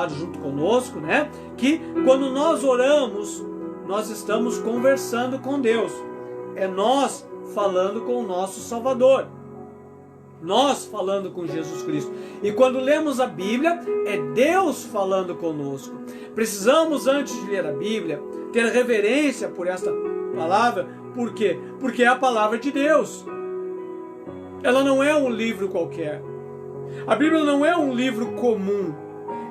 junto conosco, né? Que quando nós oramos, nós estamos conversando com Deus. É nós falando com o nosso Salvador. Nós falando com Jesus Cristo. E quando lemos a Bíblia, é Deus falando conosco. Precisamos, antes de ler a Bíblia, ter reverência por esta palavra. Por quê? Porque é a palavra de Deus. Ela não é um livro qualquer. A Bíblia não é um livro comum.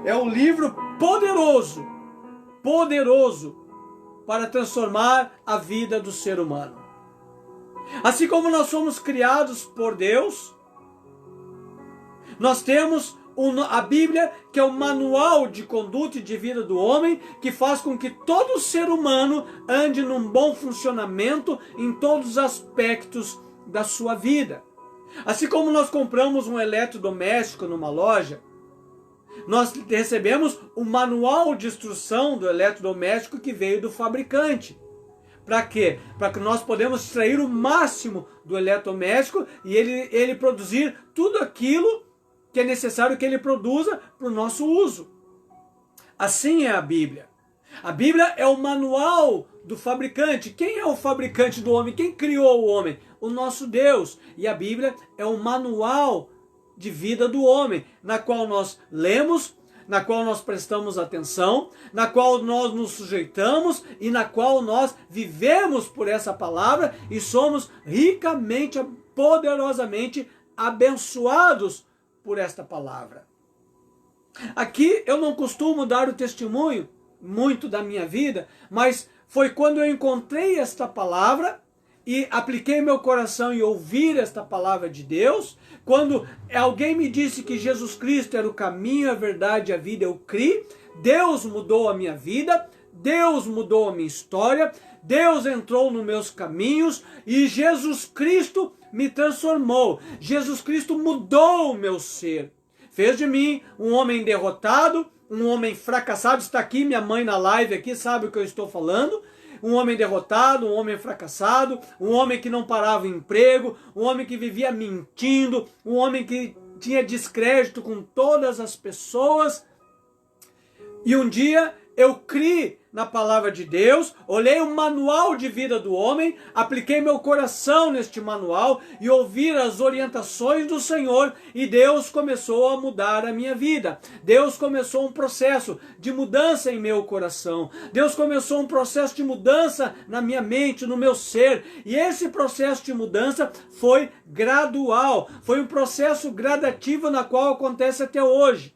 É um livro poderoso. Poderoso para transformar a vida do ser humano. Assim como nós somos criados por Deus, nós temos a Bíblia, que é o manual de conduta e de vida do homem, que faz com que todo ser humano ande num bom funcionamento em todos os aspectos da sua vida. Assim como nós compramos um eletrodoméstico numa loja, nós recebemos o manual de instrução do eletrodoméstico que veio do fabricante. Para quê? Para que nós podemos extrair o máximo do eletrodoméstico e ele produzir tudo aquilo que é necessário que ele produza para o nosso uso. Assim é a Bíblia. A Bíblia é o manual do fabricante. Quem é o fabricante do homem? Quem criou o homem? O nosso Deus. E a Bíblia é o manual de vida do homem, na qual nós lemos, na qual nós prestamos atenção, na qual nós nos sujeitamos e na qual nós vivemos por essa palavra e somos ricamente, poderosamente abençoados por esta palavra. Aqui eu não costumo dar o testemunho muito da minha vida, mas foi quando eu encontrei esta palavra e apliquei meu coração em ouvir esta palavra de Deus. Quando alguém me disse que Jesus Cristo era o caminho, a verdade e a vida, eu criei. Deus mudou a minha vida, Deus mudou a minha história, Deus entrou nos meus caminhos e Jesus Cristo me transformou. Jesus Cristo mudou o meu ser. Fez de mim um homem derrotado, um homem fracassado. Está aqui minha mãe na live, aqui sabe o que eu estou falando. Um homem derrotado, um homem fracassado, um homem que não parava em emprego, um homem que vivia mentindo, um homem que tinha descrédito com todas as pessoas. E um dia eu criei na palavra de Deus, olhei o manual de vida do homem, apliquei meu coração neste manual e ouvi as orientações do Senhor e Deus começou a mudar a minha vida. Deus começou um processo de mudança em meu coração. Deus começou um processo de mudança na minha mente, no meu ser. E esse processo de mudança foi gradual, foi um processo gradativo na qual acontece até hoje.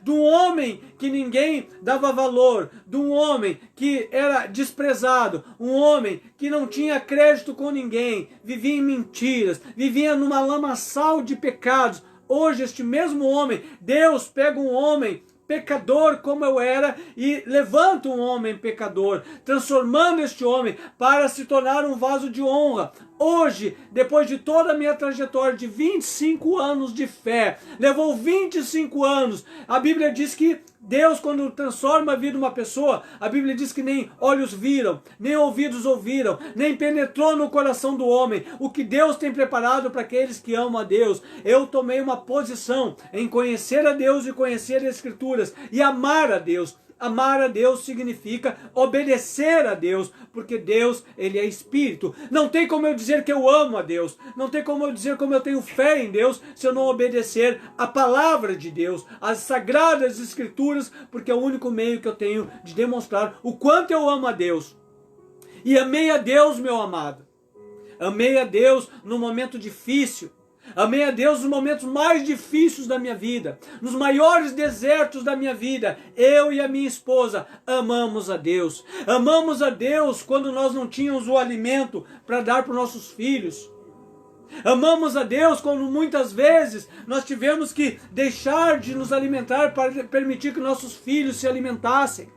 De um homem que ninguém dava valor, de um homem que era desprezado, um homem que não tinha crédito com ninguém, vivia em mentiras, vivia numa lamaçal de pecados. Hoje este mesmo homem, Deus pega um homem pecador como eu era e levanta um homem pecador, transformando este homem para se tornar um vaso de honra. Hoje, depois de toda a minha trajetória de 25 anos de fé, levou 25 anos, a Bíblia diz que Deus, quando transforma a vida de uma pessoa, a Bíblia diz que nem olhos viram, nem ouvidos ouviram, nem penetrou no coração do homem o que Deus tem preparado para aqueles que amam a Deus. Eu tomei uma posição em conhecer a Deus e conhecer as Escrituras e amar a Deus. Amar a Deus significa obedecer a Deus, porque Deus, Ele é Espírito. Não tem como eu dizer que eu amo a Deus, não tem como eu dizer como eu tenho fé em Deus, se eu não obedecer a palavra de Deus, as sagradas Escrituras, porque é o único meio que eu tenho de demonstrar o quanto eu amo a Deus. E amei a Deus, meu amado. Amei a Deus no momento difícil. Amei a Deus nos momentos mais difíceis da minha vida, nos maiores desertos da minha vida. Eu e a minha esposa amamos a Deus. Amamos a Deus quando nós não tínhamos o alimento para dar para os nossos filhos. Amamos a Deus quando muitas vezes nós tivemos que deixar de nos alimentar para permitir que nossos filhos se alimentassem.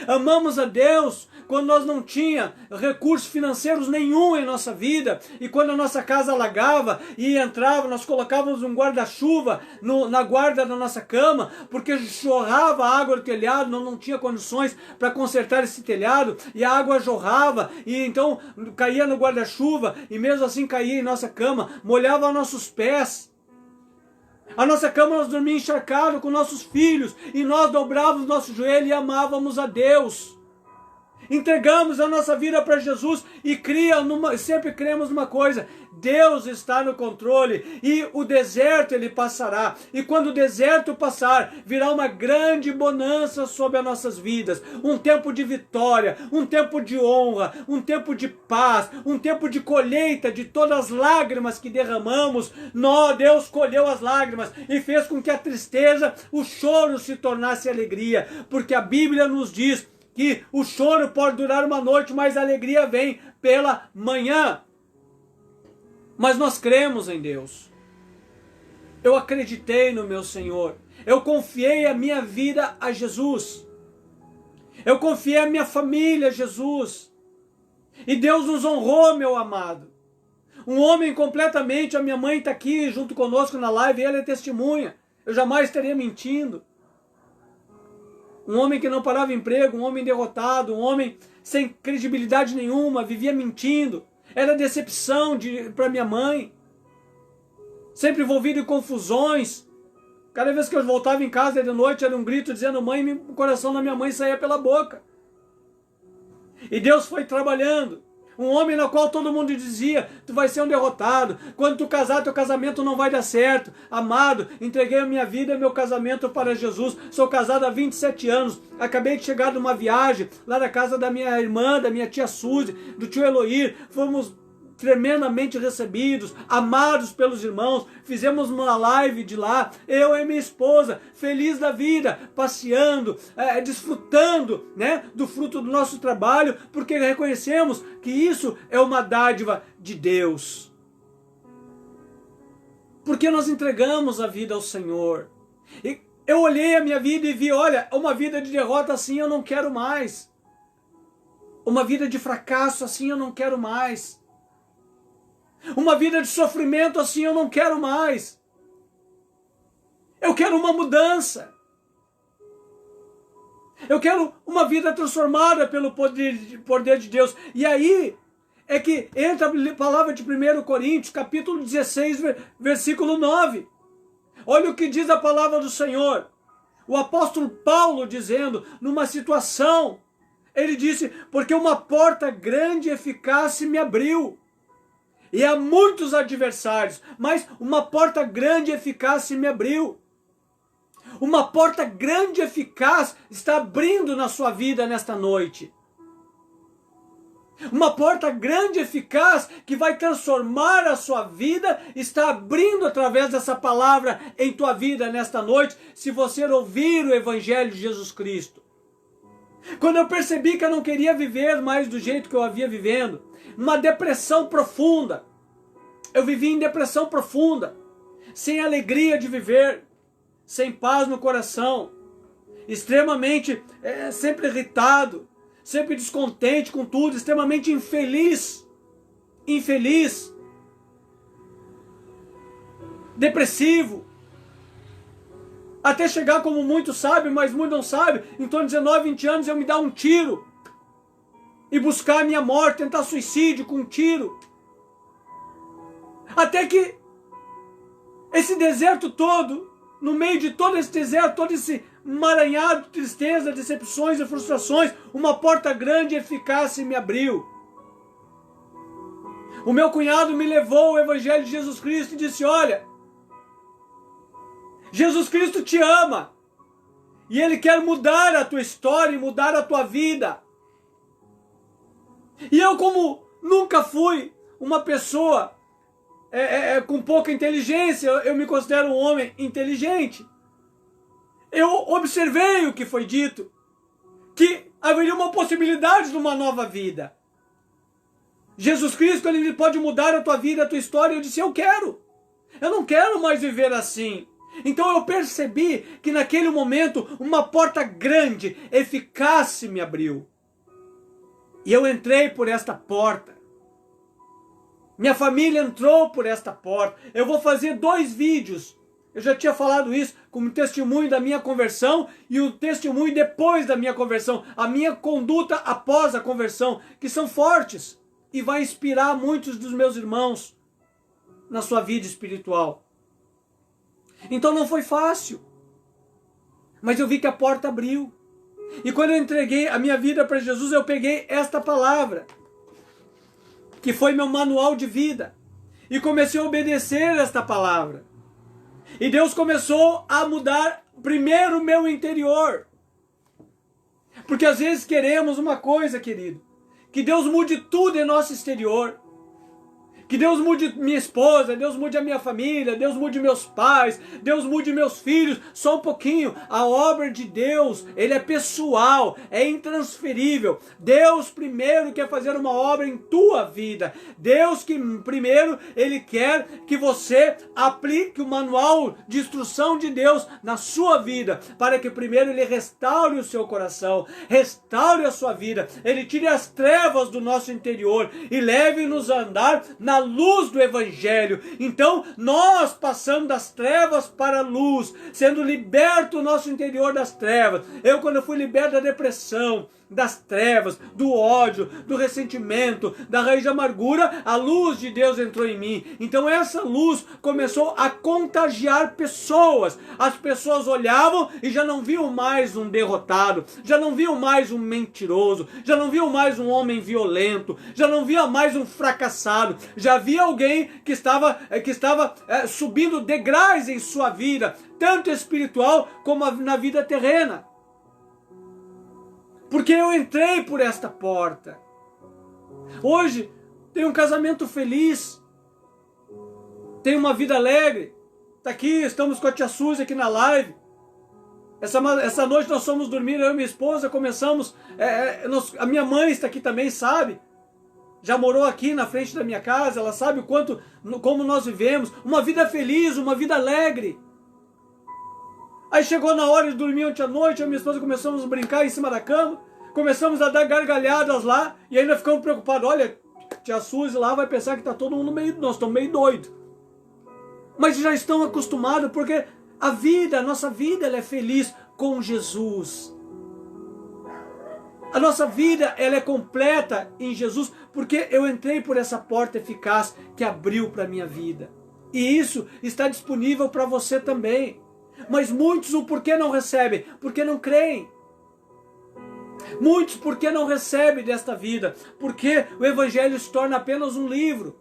Amamos a Deus quando nós não tínhamos recursos financeiros nenhum em nossa vida e quando a nossa casa alagava e entrava, nós colocávamos um guarda-chuva na guarda da nossa cama porque jorrava água do telhado, não tinha condições para consertar esse telhado e a água jorrava e então caía no guarda-chuva e mesmo assim caía em nossa cama, molhava nossos pés. A nossa cama nós dormíamos encharcado com nossos filhos, e nós dobrávamos nosso joelho e amávamos a Deus. Entregamos a nossa vida para Jesus e sempre cremos numa coisa: Deus está no controle e o deserto ele passará. E quando o deserto passar, virá uma grande bonança sobre as nossas vidas. Um tempo de vitória, um tempo de honra, um tempo de paz, um tempo de colheita de todas as lágrimas que derramamos. Deus colheu as lágrimas e fez com que a tristeza, o choro se tornasse alegria. Porque a Bíblia nos diz que o choro pode durar uma noite, mas a alegria vem pela manhã. Mas nós cremos em Deus. Eu acreditei no meu Senhor. Eu confiei a minha vida a Jesus. Eu confiei a minha família a Jesus. E Deus nos honrou, meu amado. Um homem completamente, a minha mãe está aqui junto conosco na live, e ela é testemunha. Eu jamais estaria mentindo. Um homem que não parava emprego, um homem derrotado, um homem sem credibilidade nenhuma, vivia mentindo. Era decepção para minha mãe. Sempre envolvido em confusões. Cada vez que eu voltava em casa de noite, era um grito dizendo mãe, o coração da minha mãe saía pela boca. E Deus foi trabalhando. Um homem no qual todo mundo dizia, tu vai ser um derrotado. Quando tu casar, teu casamento não vai dar certo. Amado, entreguei a minha vida e meu casamento para Jesus. Sou casado há 27 anos. Acabei de chegar de uma viagem lá da casa da minha irmã, da minha tia Suzy, do tio Eloir. Fomos tremendamente recebidos, amados pelos irmãos. Fizemos uma live de lá, eu e minha esposa, feliz da vida, passeando, desfrutando, né, do fruto do nosso trabalho, porque reconhecemos que isso é uma dádiva de Deus. Porque nós entregamos a vida ao Senhor. E eu olhei a minha vida e vi, olha, uma vida de derrota assim eu não quero mais. Uma vida de fracasso assim eu não quero mais. Uma vida de sofrimento assim eu não quero mais. Eu quero uma mudança. Eu quero uma vida transformada pelo poder de Deus. E aí é que entra a palavra de 1 Coríntios, capítulo 16, versículo 9. Olha o que diz a palavra do Senhor. O apóstolo Paulo dizendo, numa situação, ele disse, porque uma porta grande e eficaz se me abriu. E há muitos adversários, mas uma porta grande e eficaz se me abriu. Uma porta grande e eficaz está abrindo na sua vida nesta noite. Uma porta grande e eficaz que vai transformar a sua vida está abrindo através dessa palavra em tua vida nesta noite, se você ouvir o Evangelho de Jesus Cristo. Quando eu percebi que eu não queria viver mais do jeito que eu havia vivendo, numa depressão profunda. Eu vivi em depressão profunda, sem alegria de viver, sem paz no coração, extremamente sempre irritado, sempre descontente com tudo, extremamente infeliz, depressivo, até chegar, como muitos sabem, mas muitos não sabem, em torno de 19, 20 anos eu me dar um tiro e buscar a minha morte, tentar suicídio com um tiro. Até que esse deserto todo, no meio de todo esse deserto, todo esse emaranhado de tristeza, decepções e frustrações, uma porta grande e eficaz se me abriu. O meu cunhado me levou ao Evangelho de Jesus Cristo e disse, olha, Jesus Cristo te ama. E Ele quer mudar a tua história e mudar a tua vida. E eu, como nunca fui uma pessoa com pouca inteligência, eu me considero um homem inteligente. Eu observei o que foi dito, que haveria uma possibilidade de uma nova vida. Jesus Cristo, Ele pode mudar a tua vida, a tua história. Eu disse, eu quero. Eu não quero mais viver assim. Então eu percebi que naquele momento uma porta grande, eficaz se me abriu. E eu entrei por esta porta. Minha família entrou por esta porta. Eu vou fazer 2 vídeos. Eu já tinha falado isso como testemunho da minha conversão e o testemunho depois da minha conversão. A minha conduta após a conversão, que são fortes e vai inspirar muitos dos meus irmãos na sua vida espiritual. Então não foi fácil. Mas eu vi que a porta abriu. E quando eu entreguei a minha vida para Jesus, eu peguei esta palavra, que foi meu manual de vida, e comecei a obedecer esta palavra. E Deus começou a mudar primeiro o meu interior. Porque às vezes queremos uma coisa, querido, que Deus mude tudo em nosso exterior. Que Deus mude minha esposa, Deus mude a minha família, Deus mude meus pais, Deus mude meus filhos, só um pouquinho. A obra de Deus, ele é pessoal, é intransferível. Deus primeiro quer fazer uma obra em tua vida. Deus que primeiro, ele quer que você aplique o manual de instrução de Deus na sua vida, para que primeiro ele restaure o seu coração, restaure a sua vida, ele tire as trevas do nosso interior e leve-nos a andar na luz do Evangelho. Então nós passamos das trevas para a luz, sendo liberto o nosso interior das trevas. Eu, quando eu fui liberto da depressão, das trevas, do ódio, do ressentimento, da raiz de amargura, a luz de Deus entrou em mim. Então essa luz começou a contagiar pessoas. As pessoas olhavam e já não viam mais um derrotado, já não viam mais um mentiroso, já não viam mais um homem violento, já não via mais um fracassado, já via alguém que estava subindo degraus em sua vida, tanto espiritual como na vida terrena. Porque eu entrei por esta porta. Hoje tenho um casamento feliz, tenho uma vida alegre. Está aqui, estamos com a tia Suzy aqui na live. Essa noite nós fomos dormir, eu e minha esposa, começamos, a minha mãe está aqui também, sabe? Já morou aqui na frente da minha casa, ela sabe como nós vivemos, uma vida feliz, uma vida alegre. Aí chegou na hora de dormir ontem à noite, eu e minha esposa começamos a brincar em cima da cama, começamos a dar gargalhadas lá, e ainda ficamos preocupados. Olha, tia Suzy lá vai pensar que está todo mundo nós estamos meio doidos. Mas já estão acostumados, porque a nossa vida, ela é feliz com Jesus. A nossa vida, ela é completa em Jesus, porque eu entrei por essa porta eficaz que abriu para a minha vida. E isso está disponível para você também. Mas muitos o porquê não recebem? Porque não creem. Muitos porque não recebem desta vida? Porque o Evangelho se torna apenas um livro.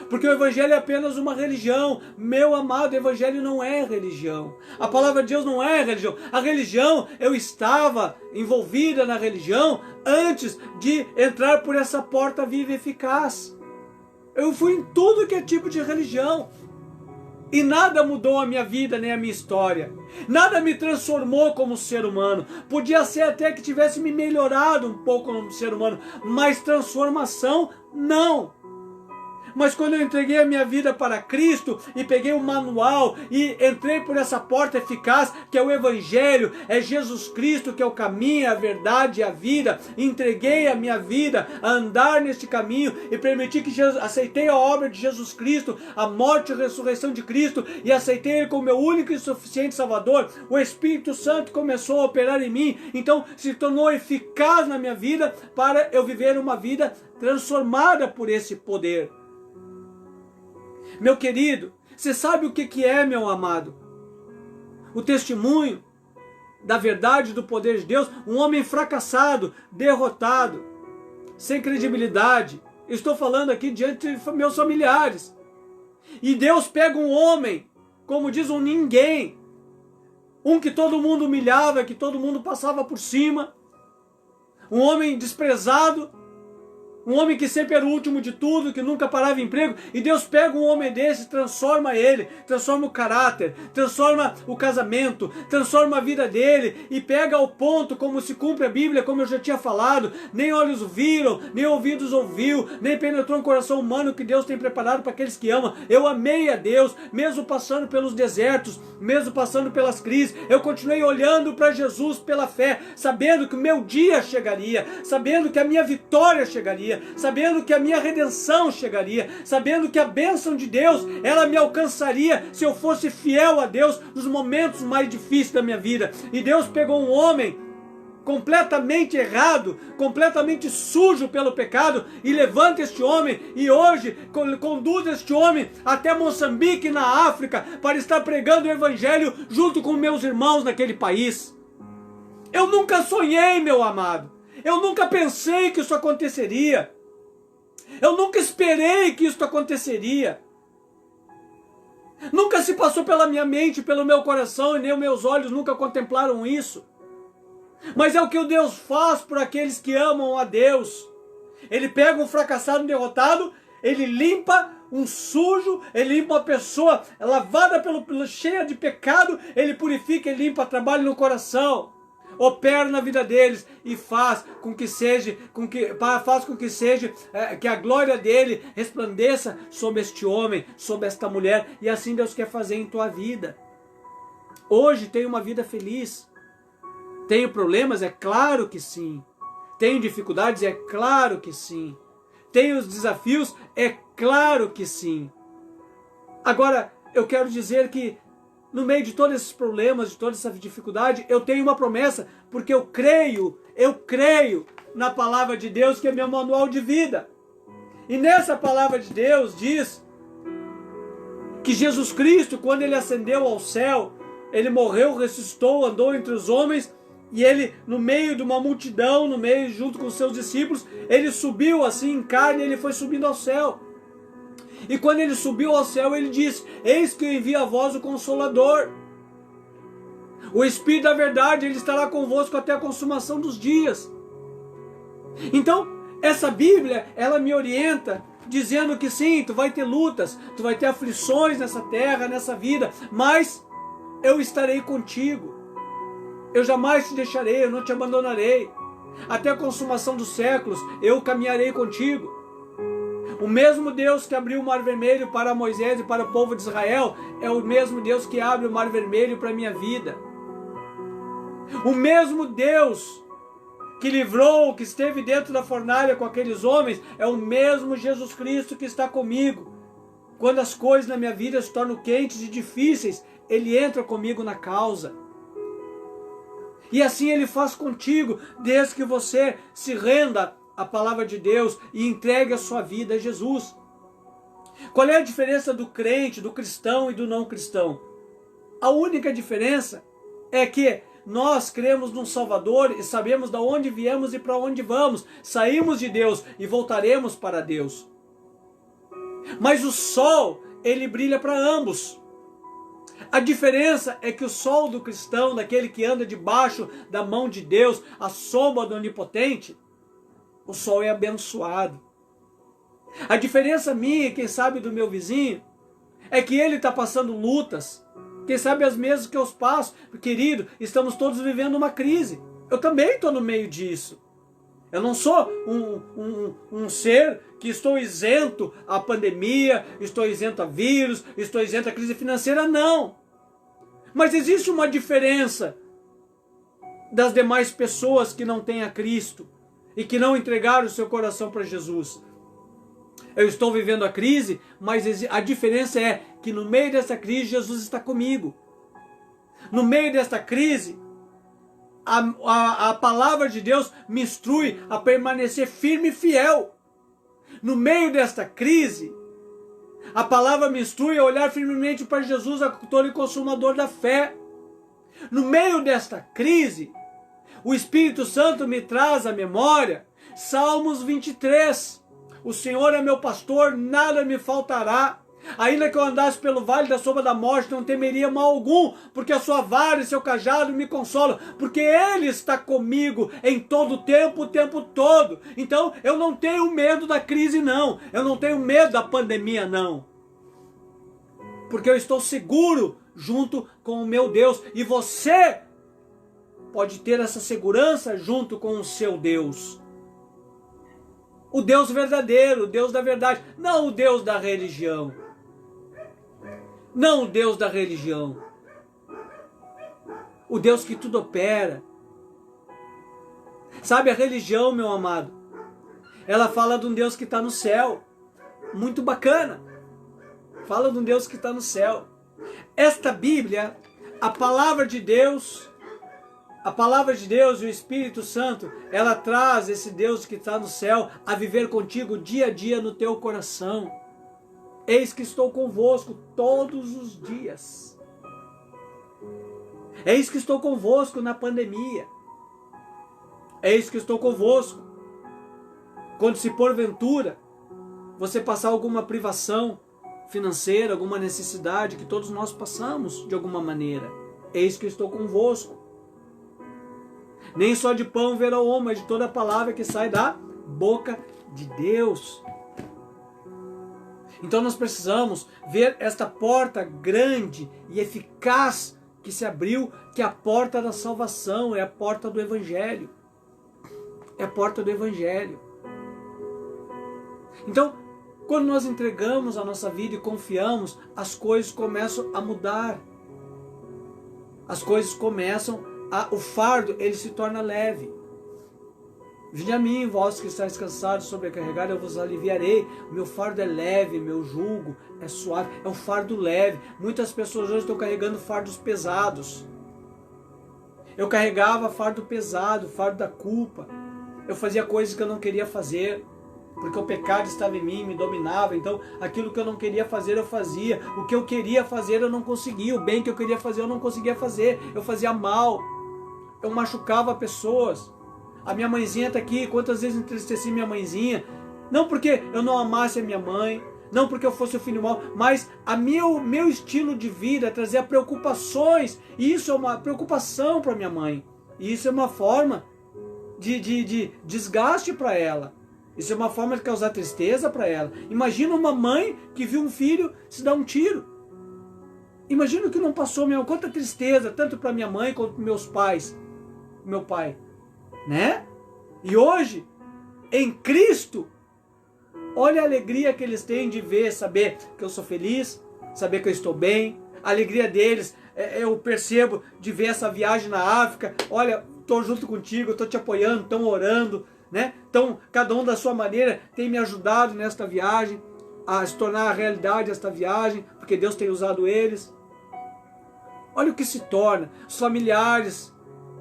Porque o Evangelho é apenas uma religião. Meu amado, o Evangelho não é religião. A palavra de Deus não é religião. A religião, eu estava envolvida na religião antes de entrar por essa porta viva e eficaz. Eu fui em tudo que é tipo de religião. E nada mudou a minha vida nem a minha história. Nada me transformou como ser humano. Podia ser até que tivesse me melhorado um pouco como ser humano. Mas transformação, não. Mas quando eu entreguei a minha vida para Cristo e peguei o manual e entrei por essa porta eficaz, que é o Evangelho, é Jesus Cristo que é o caminho, a verdade e a vida, entreguei a minha vida a andar neste caminho e permiti que aceitei a obra de Jesus Cristo, a morte e a ressurreição de Cristo, e aceitei Ele como meu único e suficiente Salvador, o Espírito Santo começou a operar em mim, então se tornou eficaz na minha vida para eu viver uma vida transformada por esse poder. Meu querido, você sabe o que é, meu amado? O testemunho da verdade do poder de Deus, um homem fracassado, derrotado, sem credibilidade. Estou falando aqui diante de meus familiares. E Deus pega um homem, como diz um ninguém, um que todo mundo humilhava, que todo mundo passava por cima, um homem desprezado, um homem que sempre era o último de tudo, que nunca parava em emprego, e Deus pega um homem desse, transforma ele, transforma o caráter, transforma o casamento, transforma a vida dele, e pega ao ponto, como se cumpre a Bíblia, como eu já tinha falado, nem olhos viram, nem ouvidos ouviu, nem penetrou no coração humano que Deus tem preparado para aqueles que amam. Eu amei a Deus, mesmo passando pelos desertos, mesmo passando pelas crises, eu continuei olhando para Jesus pela fé, sabendo que o meu dia chegaria, sabendo que a minha vitória chegaria, sabendo que a minha redenção chegaria, sabendo que a bênção de Deus, ela me alcançaria se eu fosse fiel a Deus nos momentos mais difíceis da minha vida. E Deus pegou um homem completamente errado, completamente sujo pelo pecado, e levanta este homem e hoje conduz este homem até Moçambique, na África, para estar pregando o evangelho junto com meus irmãos naquele país. Eu nunca sonhei, meu amado, eu nunca pensei que isso aconteceria, eu nunca esperei que isso aconteceria. Nunca se passou pela minha mente, pelo meu coração, e nem os meus olhos nunca contemplaram isso. Mas é o que Deus faz por aqueles que amam a Deus. Ele pega um fracassado, um derrotado, ele limpa um sujo, ele limpa uma pessoa lavada cheia de pecado, ele purifica e limpa, trabalha no coração, opera na vida deles e faz com que a glória dele resplandeça sobre este homem, sobre esta mulher, e assim Deus quer fazer em tua vida. Hoje tenho uma vida feliz. Tenho problemas? É claro que sim. Tenho dificuldades? É claro que sim. Tenho os desafios? É claro que sim. Agora, eu quero dizer que no meio de todos esses problemas, de toda essa dificuldade, eu tenho uma promessa, porque eu creio na palavra de Deus, que é meu manual de vida. E nessa palavra de Deus diz que Jesus Cristo, quando ele ascendeu ao céu, ele morreu, ressuscitou, andou entre os homens, e ele, no meio de uma multidão, junto com os seus discípulos, ele subiu assim em carne, ele foi subindo ao céu. E quando ele subiu ao céu, ele disse: eis que eu envio a vós o Consolador. O Espírito da verdade, ele estará convosco até a consumação dos dias. Então, essa Bíblia, ela me orienta, dizendo que sim, tu vai ter lutas, tu vai ter aflições nessa terra, nessa vida, mas eu estarei contigo. Eu jamais te deixarei, eu não te abandonarei. Até a consumação dos séculos, eu caminharei contigo. O mesmo Deus que abriu o Mar Vermelho para Moisés e para o povo de Israel, é o mesmo Deus que abre o Mar Vermelho para a minha vida. O mesmo Deus que livrou, que esteve dentro da fornalha com aqueles homens, é o mesmo Jesus Cristo que está comigo. Quando as coisas na minha vida se tornam quentes e difíceis, Ele entra comigo na causa. E assim Ele faz contigo, desde que você se renda à palavra de Deus e entregue a sua vida a Jesus. Qual é a diferença do crente, do cristão e do não cristão? A única diferença é que nós cremos num Salvador e sabemos de onde viemos e para onde vamos. Saímos de Deus e voltaremos para Deus. Mas o sol, ele brilha para ambos. A diferença é que o sol do cristão, daquele que anda debaixo da mão de Deus, a sombra do Onipotente, o sol é abençoado. A diferença minha e quem sabe do meu vizinho é que ele está passando lutas, quem sabe as mesmas que eu passo. Querido, estamos todos vivendo uma crise. Eu também estou no meio disso. Eu não sou um ser que estou isento à pandemia, estou isento a vírus, estou isento à crise financeira, não. Mas existe uma diferença das demais pessoas que não têm a Cristo e que não entregaram o seu coração para Jesus. Eu estou vivendo a crise, mas a diferença é que no meio dessa crise Jesus está comigo. No meio desta crise, a palavra de Deus me instrui a permanecer firme e fiel. No meio desta crise, a palavra me instrui a olhar firmemente para Jesus, autor e consumador da fé. No meio desta crise, o Espírito Santo me traz à memória Salmos 23. O Senhor é meu pastor, nada me faltará. Ainda que eu andasse pelo vale da sombra da morte, não temeria mal algum, porque a sua vara e seu cajado me consolam, porque Ele está comigo em todo o tempo todo. Então eu não tenho medo da crise, não. Eu não tenho medo da pandemia, não. Porque eu estou seguro junto com o meu Deus. E você pode ter essa segurança junto com o seu Deus. O Deus verdadeiro, o Deus da verdade, não o Deus da religião. Não o Deus da religião. O Deus que tudo opera. Sabe, a religião, meu amado, ela fala de um Deus que está no céu. Muito bacana. Fala de um Deus que está no céu. Esta Bíblia, a palavra de Deus, A palavra de Deus e o Espírito Santo, ela traz esse Deus que está no céu a viver contigo dia a dia no teu coração. Eis que estou convosco todos os dias. Eis que estou convosco na pandemia. Eis que estou convosco. Quando se porventura você passar alguma privação financeira, alguma necessidade que todos nós passamos de alguma maneira. Eis que estou convosco. Nem só de pão verá o homem, mas de toda a palavra que sai da boca de Deus. Então nós precisamos ver esta porta grande e eficaz que se abriu, que é a porta da salvação, é a porta do Evangelho. É a porta do Evangelho. Então, quando nós entregamos a nossa vida e confiamos, as coisas começam a mudar. As coisas começam o fardo, ele se torna leve. Vinde a mim, vós que estáis cansados, sobrecarregados, eu vos aliviarei. Meu fardo é leve, meu jugo é suave. É um fardo leve. Muitas pessoas hoje estão carregando fardos pesados. Eu carregava fardo pesado, fardo da culpa. Eu fazia coisas que eu não queria fazer, porque o pecado estava em mim, me dominava. Então, aquilo que eu não queria fazer, eu fazia. O que eu queria fazer, eu não conseguia. O bem que eu queria fazer, eu não conseguia fazer. Eu fazia mal. Eu machucava pessoas. A minha mãezinha está aqui. Quantas vezes entristeci minha mãezinha? Não porque eu não amasse a minha mãe, não porque eu fosse o filho mau, mas meu estilo de vida trazia preocupações. E isso é uma preocupação para minha mãe. E isso é uma forma de desgaste para ela. Isso é uma forma de causar tristeza para ela. Imagina uma mãe que viu um filho se dar um tiro. Imagina o que não passou, meu, quanta tristeza, tanto para minha mãe quanto para meus pais. Meu pai, né? E hoje, em Cristo, olha a alegria que eles têm de ver, saber que eu sou feliz, saber que eu estou bem. A alegria deles, eu percebo de ver essa viagem na África. Olha, estou junto contigo, estou te apoiando, estão orando, né? Então, cada um da sua maneira tem me ajudado nesta viagem, a se tornar a realidade esta viagem, porque Deus tem usado eles. Olha o que se torna, os familiares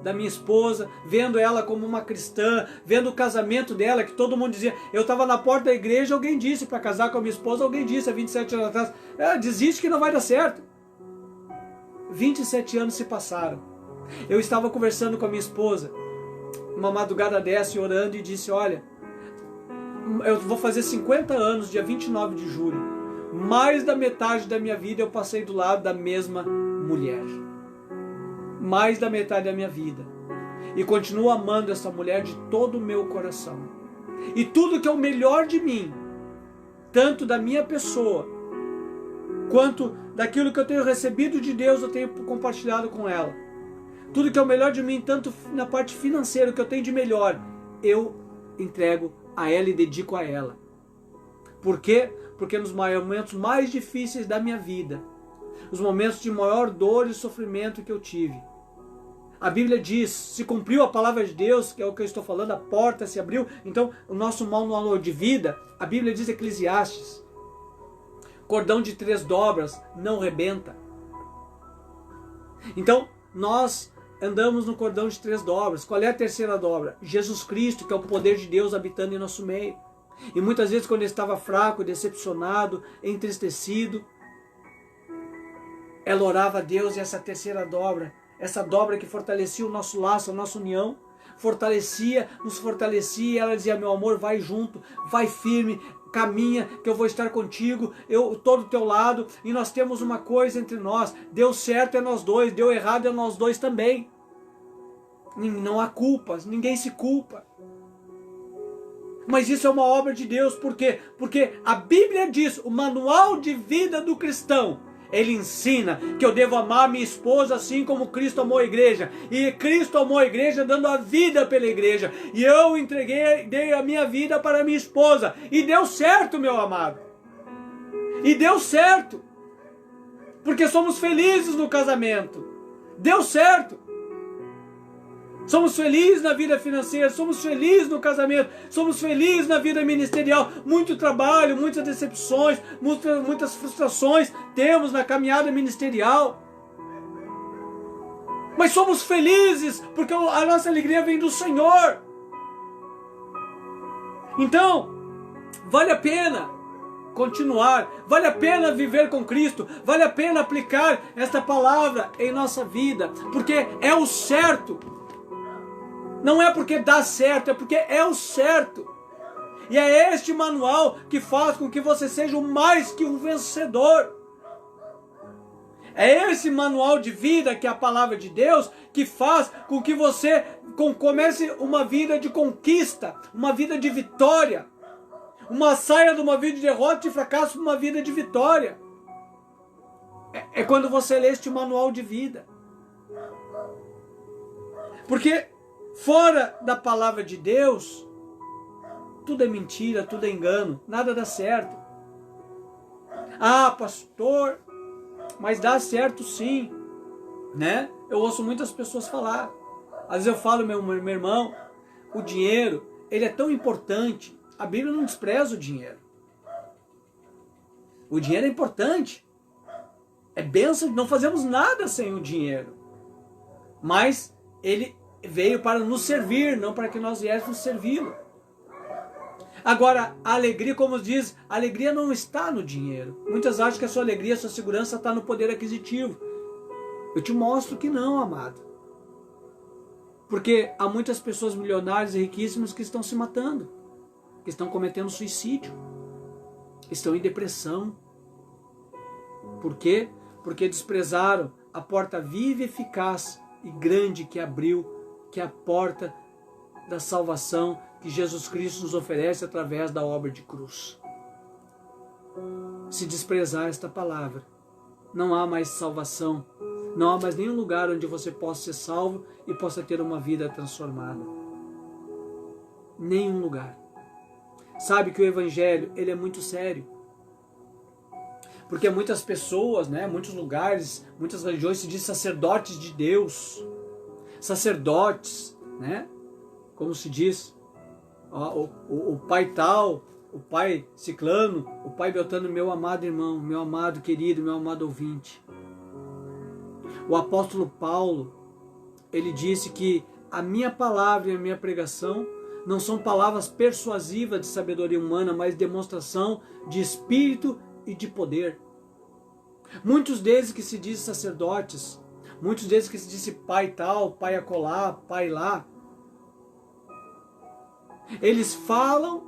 da minha esposa, vendo ela como uma cristã, vendo o casamento dela, que todo mundo dizia, eu estava na porta da igreja, alguém disse para casar com a minha esposa, alguém disse há 27 anos atrás, desiste que não vai dar certo. 27 anos se passaram. Eu estava conversando com a minha esposa, uma madrugada dessa, orando, e disse, olha, eu vou fazer 50 anos, dia 29 de julho. Mais da metade da minha vida eu passei do lado da mesma mulher. Mais da metade da minha vida. E continuo amando essa mulher de todo o meu coração. E tudo que é o melhor de mim, tanto da minha pessoa, quanto daquilo que eu tenho recebido de Deus, eu tenho compartilhado com ela. Tudo que é o melhor de mim, tanto na parte financeira, o que eu tenho de melhor, eu entrego a ela e dedico a ela. Por quê? Porque nos momentos mais difíceis da minha vida, os momentos de maior dor e sofrimento que eu tive, a Bíblia diz, se cumpriu a palavra de Deus, que é o que eu estou falando, a porta se abriu. Então, o nosso manual de vida, a Bíblia diz, Eclesiastes, cordão de 3 dobras não rebenta. Então, nós andamos no cordão de 3 dobras. Qual é a terceira dobra? Jesus Cristo, que é o poder de Deus habitando em nosso meio. E muitas vezes, quando eu estava fraco, decepcionado, entristecido, ela orava a Deus, e essa terceira dobra, essa dobra que fortalecia o nosso laço, a nossa união, nos fortalecia, e ela dizia, meu amor, vai junto, vai firme, caminha, que eu vou estar contigo, eu estou do teu lado, e nós temos uma coisa entre nós, deu certo é nós dois, deu errado é nós dois também. Não há culpas, ninguém se culpa. Mas isso é uma obra de Deus, por quê? Porque a Bíblia diz, o manual de vida do cristão, ele ensina que eu devo amar minha esposa assim como Cristo amou a igreja. E Cristo amou a igreja dando a vida pela igreja. E eu dei a minha vida para minha esposa. E deu certo, meu amado. E deu certo. Porque somos felizes no casamento. Deu certo. Somos felizes na vida financeira, somos felizes no casamento, somos felizes na vida ministerial. Muito trabalho, muitas decepções, muitas frustrações temos na caminhada ministerial. Mas somos felizes porque a nossa alegria vem do Senhor. Então, vale a pena continuar, vale a pena viver com Cristo, vale a pena aplicar esta palavra em nossa vida, porque é o certo. Não é porque dá certo, é porque é o certo. E é este manual que faz com que você seja mais que um vencedor. É esse manual de vida, que é a palavra de Deus, que faz com que você comece uma vida de conquista, uma vida de vitória. Saia de uma vida de derrota e fracasso para uma vida de vitória. É quando você lê este manual de vida. Porque fora da palavra de Deus, tudo é mentira, tudo é engano, nada dá certo. Ah, pastor, mas dá certo sim, né? Eu ouço muitas pessoas falar. Às vezes eu falo, meu irmão, o dinheiro, ele é tão importante. A Bíblia não despreza o dinheiro. O dinheiro é importante. É bênção, não fazemos nada sem o dinheiro. Mas ele veio para nos servir, não para que nós viéssemos servi-lo. Agora, a alegria, como diz, a alegria não está no dinheiro. Muitas acham que a sua alegria, a sua segurança está no poder aquisitivo. Eu te mostro que não, amado. Porque há muitas pessoas milionárias e riquíssimas que estão se matando, que estão cometendo suicídio, estão em depressão. Por quê? Porque desprezaram a porta viva, eficaz e grande que abriu, que é a porta da salvação que Jesus Cristo nos oferece através da obra de cruz. Se desprezar esta palavra, não há mais salvação, não há mais nenhum lugar onde você possa ser salvo e possa ter uma vida transformada. Nenhum lugar. Sabe que o Evangelho, ele é muito sério. Porque muitas pessoas, né, muitos lugares, muitas religiões se diz sacerdotes de Deus. Sacerdotes, né? Como se diz, ó, o pai tal, o pai ciclano, o pai Beltrano, meu amado irmão, meu amado querido, meu amado ouvinte. O apóstolo Paulo, ele disse que a minha palavra e a minha pregação não são palavras persuasivas de sabedoria humana, mas demonstração de espírito e de poder. Muitos deles que se dizem sacerdotes, muitos deles que se dizem pai tal, pai acolá, pai lá, eles falam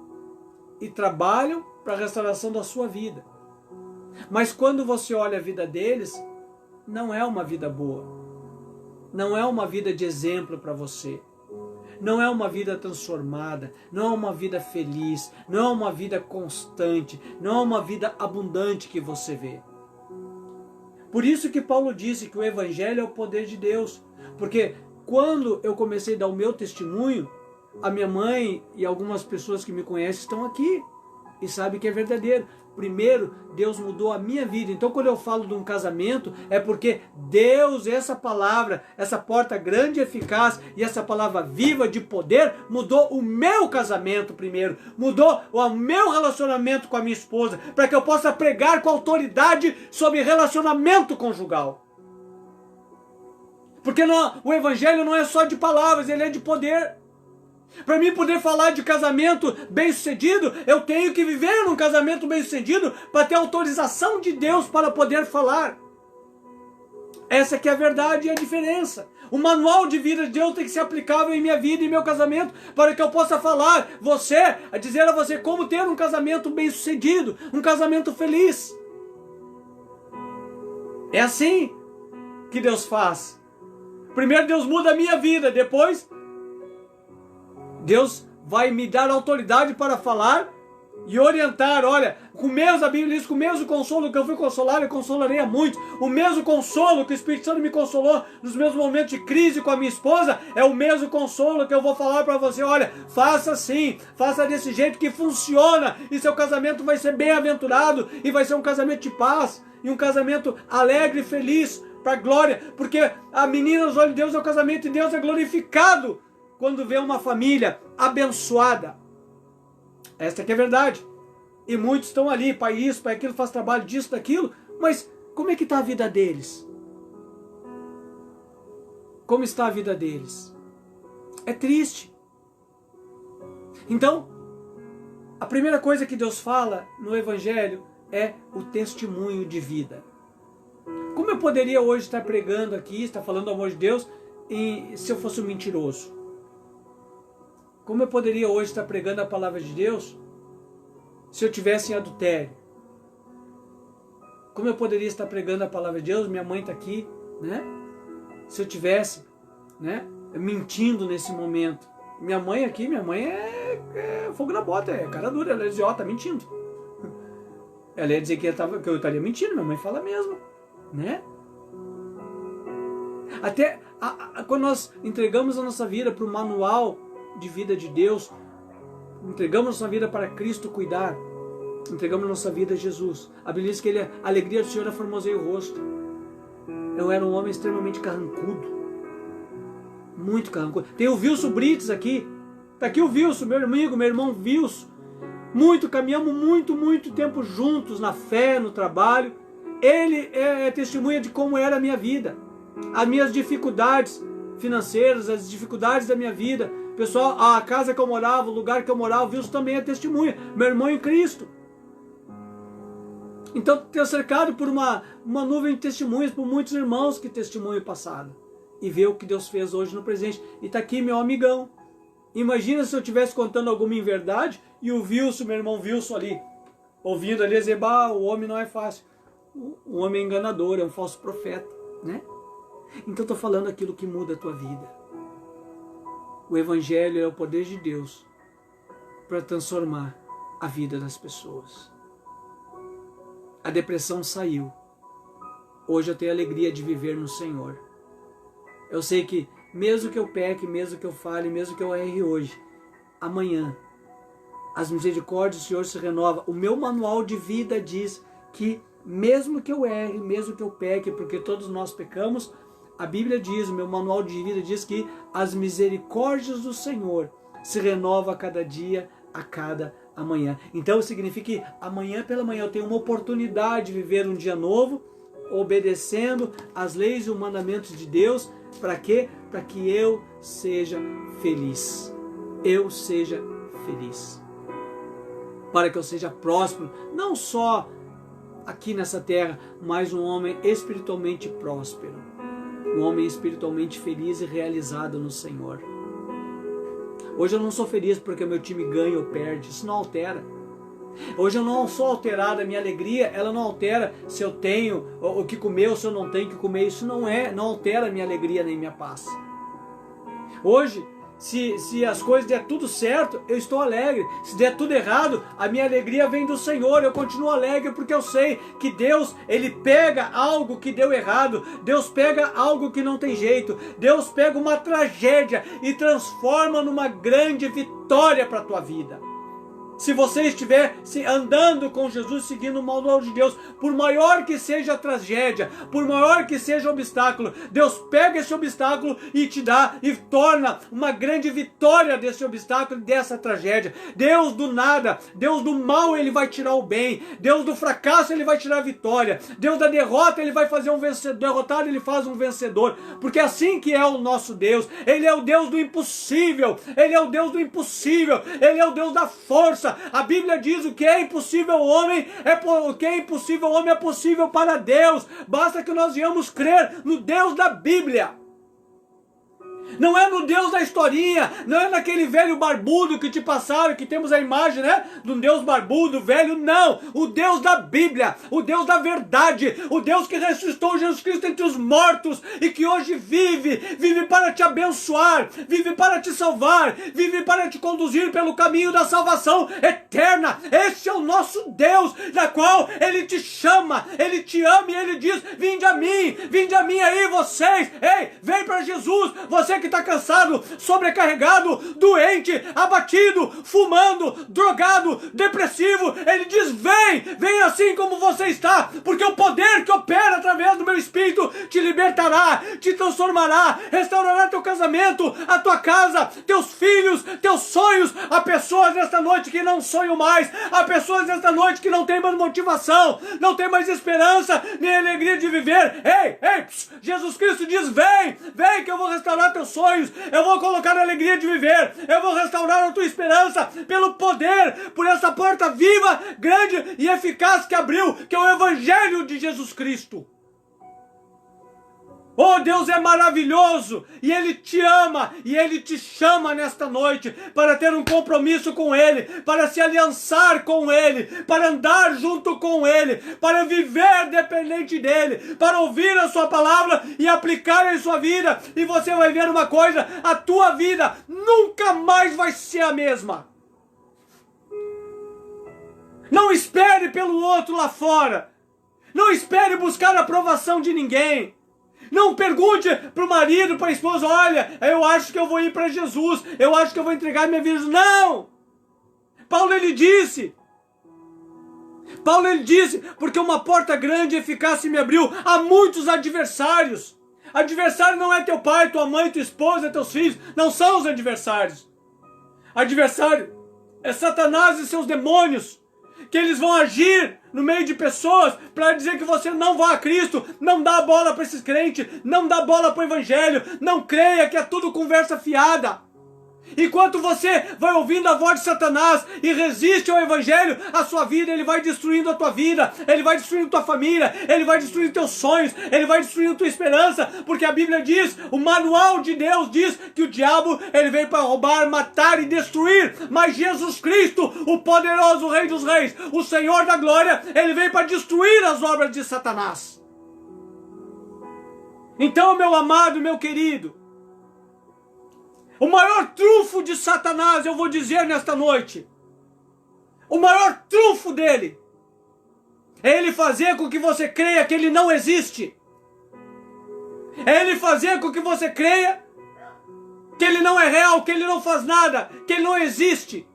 e trabalham para a restauração da sua vida. Mas quando você olha a vida deles, não é uma vida boa. Não é uma vida de exemplo para você. Não é uma vida transformada, não é uma vida feliz, não é uma vida constante, não é uma vida abundante que você vê. Por isso que Paulo disse que o Evangelho é o poder de Deus. Porque quando eu comecei a dar o meu testemunho, a minha mãe e algumas pessoas que me conhecem estão aqui e sabem que é verdadeiro. Primeiro, Deus mudou a minha vida. Então, quando eu falo de um casamento, é porque Deus, essa palavra, essa porta grande e eficaz e essa palavra viva de poder, mudou o meu casamento primeiro. Mudou o meu relacionamento com a minha esposa, para que eu possa pregar com autoridade sobre relacionamento conjugal. Porque o Evangelho não é só de palavras, ele é de poder. Para mim poder falar de casamento bem-sucedido, eu tenho que viver num casamento bem-sucedido para ter autorização de Deus para poder falar. Essa que é a verdade e a diferença. O manual de vida de Deus tem que ser aplicável em minha vida e meu casamento, para que eu possa falar, dizer a você como ter um casamento bem-sucedido, um casamento feliz. É assim que Deus faz. Primeiro Deus muda a minha vida, depois Deus vai me dar autoridade para falar e orientar. Olha, a Bíblia diz que o mesmo consolo que eu fui consolar, eu consolarei a muitos. O mesmo consolo que o Espírito Santo me consolou nos meus momentos de crise com a minha esposa, é o mesmo consolo que eu vou falar para você. Olha, faça assim, faça desse jeito que funciona, e seu casamento vai ser bem-aventurado, e vai ser um casamento de paz, e um casamento alegre e feliz, para a glória, porque a menina aos olhos de Deus é o casamento, e Deus é glorificado quando vê uma família abençoada. Esta que é a verdade. E muitos estão ali, pai isso, pai aquilo, faz trabalho disso, daquilo, mas como é que está a vida deles? como está a vida deles. É triste. Então, a primeira coisa que Deus fala no Evangelho é o testemunho de vida. Como eu poderia hoje estar pregando aqui, estar falando do amor de Deus, se eu fosse um mentiroso? Como eu poderia hoje estar pregando a palavra de Deus se eu tivesse em adultério? Como eu poderia estar pregando a palavra de Deus? Minha mãe está aqui, né? Se eu tivesse, né, mentindo nesse momento. Minha mãe é fogo na bota, é cara dura, ela ia dizer, tá mentindo. Ela ia dizer que eu estaria mentindo, minha mãe fala mesmo, né? Até quando nós entregamos a nossa vida para o manual de vida de Deus, entregamos a nossa vida para Cristo cuidar, entregamos a nossa vida a Jesus. A Bíblia diz que a alegria do Senhor formoseia o rosto. Eu era um homem extremamente carrancudo, muito carrancudo. Tem o Wilson Brites aqui, tá aqui o Wilson, meu amigo, meu irmão Wilson. Caminhamos muito tempo juntos na fé, no trabalho. Ele é testemunha de como era a minha vida, as minhas dificuldades financeiras, as dificuldades da minha vida. Pessoal, a casa que eu morava, o lugar que eu morava, o Wilson também é testemunha, meu irmão em Cristo. Então, ter cercado por uma nuvem de testemunhas, por muitos irmãos que testemunham o passado. E ver o que Deus fez hoje no presente. E está aqui meu amigão. Imagina se eu estivesse contando alguma inverdade e o Wilson, meu irmão Wilson ali, ouvindo ali, dizer, o homem não é fácil. O homem é enganador, é um falso profeta, né? Então estou falando aquilo que muda a tua vida. O Evangelho é o poder de Deus para transformar a vida das pessoas. A depressão saiu. Hoje eu tenho a alegria de viver no Senhor. Eu sei que mesmo que eu peque, mesmo que eu fale, mesmo que eu erre hoje, amanhã as misericórdias do Senhor se renovam. O meu manual de vida diz que mesmo que eu erre, mesmo que eu peque, porque todos nós pecamos, a Bíblia diz, o meu manual de vida diz que as misericórdias do Senhor se renovam a cada dia, a cada amanhã. Então significa que amanhã pela manhã eu tenho uma oportunidade de viver um dia novo, obedecendo as leis e os mandamentos de Deus. Para quê? Para que eu seja feliz. Eu seja feliz. Para que eu seja próspero, não só aqui nessa terra, mas um homem espiritualmente próspero. Um homem espiritualmente feliz e realizado no Senhor. Hoje eu não sou feliz porque meu time ganha ou perde, isso não altera. Hoje eu não sou alterado, a minha alegria, ela não altera se eu tenho o que comer ou se eu não tenho o que comer, isso não altera a minha alegria nem minha paz. Hoje, se as coisas der tudo certo, eu estou alegre. Se der tudo errado, a minha alegria vem do Senhor. Eu continuo alegre porque eu sei que Deus, Ele pega algo que deu errado. Deus pega algo que não tem jeito. Deus pega uma tragédia e transforma numa grande vitória para a tua vida. Se você estiver andando com Jesus, seguindo o manual de Deus, por maior que seja a tragédia, por maior que seja o obstáculo, Deus pega esse obstáculo e te dá e torna uma grande vitória desse obstáculo e dessa tragédia. Deus do nada, Deus do mal, Ele vai tirar o bem. Deus do fracasso, Ele vai tirar a vitória. Deus da derrota, Ele vai fazer um vencedor. Derrotado, Ele faz um vencedor. Porque é assim que é o nosso Deus. Ele é o Deus do impossível. Ele é o Deus do impossível. Ele é o Deus da força. A Bíblia diz: o que é impossível ao homem é possível para Deus. Basta que nós venhamos crer no Deus da Bíblia. Não é no Deus da historinha, não é naquele velho barbudo que te passaram, que temos a imagem, né, de um Deus barbudo, velho, não. O Deus da Bíblia, o Deus da verdade, o Deus que ressuscitou Jesus Cristo entre os mortos e que hoje vive para te abençoar, vive para te salvar, vive para te conduzir pelo caminho da salvação eterna. Esse é o nosso Deus, da qual Ele te chama, Ele te ama e Ele diz: vinde a mim aí vocês, ei, vem para Jesus, você que está cansado, sobrecarregado, doente, abatido, fumando, drogado, depressivo, Ele diz: vem assim como você está, porque o poder que opera através do meu Espírito te libertará, te transformará, restaurará teu casamento, a tua casa, teus filhos, teus sonhos. Há pessoas nesta noite que não sonham mais. Há pessoas nesta noite que não têm mais motivação, não têm mais esperança, nem alegria de viver. Ei, Jesus Cristo diz, vem que eu vou restaurar teus sonhos, eu vou colocar a alegria de viver, eu vou restaurar a tua esperança pelo poder, por essa porta viva, grande e eficaz que abriu, que é o Evangelho de Jesus Cristo. Oh, Deus é maravilhoso, e Ele te ama, e Ele te chama nesta noite para ter um compromisso com Ele, para se aliançar com Ele, para andar junto com Ele, para viver dependente dEle, para ouvir a sua palavra e aplicar em sua vida, e você vai ver uma coisa, a tua vida nunca mais vai ser a mesma. Não espere pelo outro lá fora, não espere buscar a aprovação de ninguém. Não pergunte para o marido, para a esposa, olha, eu acho que eu vou ir para Jesus, eu acho que eu vou entregar minha vida. Não! Paulo ele disse, porque uma porta grande e eficaz se me abriu, há muitos adversários. Adversário não é teu pai, tua mãe, tua esposa, teus filhos, não são os adversários. Adversário é Satanás e seus demônios, que eles vão agir no meio de pessoas para dizer que você não vá a Cristo, não dá bola para esses crentes, não dá bola para o Evangelho, não creia que é tudo conversa fiada. Enquanto você vai ouvindo a voz de Satanás e resiste ao Evangelho, a sua vida, ele vai destruindo a tua vida, ele vai destruindo tua família, ele vai destruindo teus sonhos, ele vai destruindo tua esperança, porque a Bíblia diz, o manual de Deus diz que o diabo, ele veio para roubar, matar e destruir, mas Jesus Cristo, o poderoso Rei dos Reis, o Senhor da Glória, ele veio para destruir as obras de Satanás. Então, meu amado, meu querido, o maior trunfo de Satanás, eu vou dizer nesta noite, o maior trunfo dele, é ele fazer com que você creia que ele não existe. É ele fazer com que você creia que ele não é real, que ele não faz nada, que ele não existe.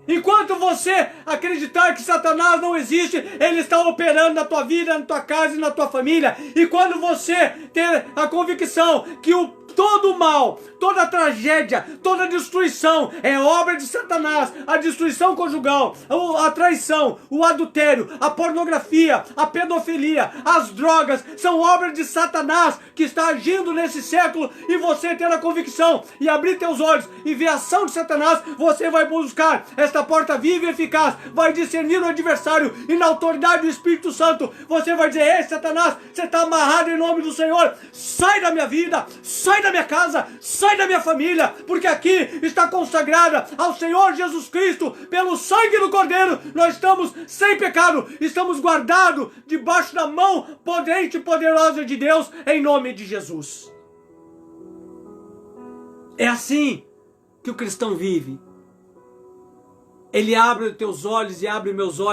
Enquanto você acreditar que Satanás não existe, ele está operando na tua vida, na tua casa e na tua família. E quando você ter a convicção que todo o mal, toda a tragédia, toda a destruição é obra de Satanás, a destruição conjugal, a traição, o adultério, a pornografia, a pedofilia, as drogas, são obras de Satanás que está agindo nesse século, e você ter a convicção e abrir teus olhos e ver a ação de Satanás, você vai buscar esta porta viva e eficaz, vai discernir o adversário, e na autoridade do Espírito Santo, você vai dizer, ei Satanás, você está amarrado em nome do Senhor, sai da minha vida, sai da minha casa, sai da minha família, porque aqui está consagrada ao Senhor Jesus Cristo, pelo sangue do Cordeiro, nós estamos sem pecado, estamos guardados debaixo da mão potente e poderosa de Deus, em nome de Jesus. É assim que o cristão vive. Ele abre os teus olhos e abre meus olhos.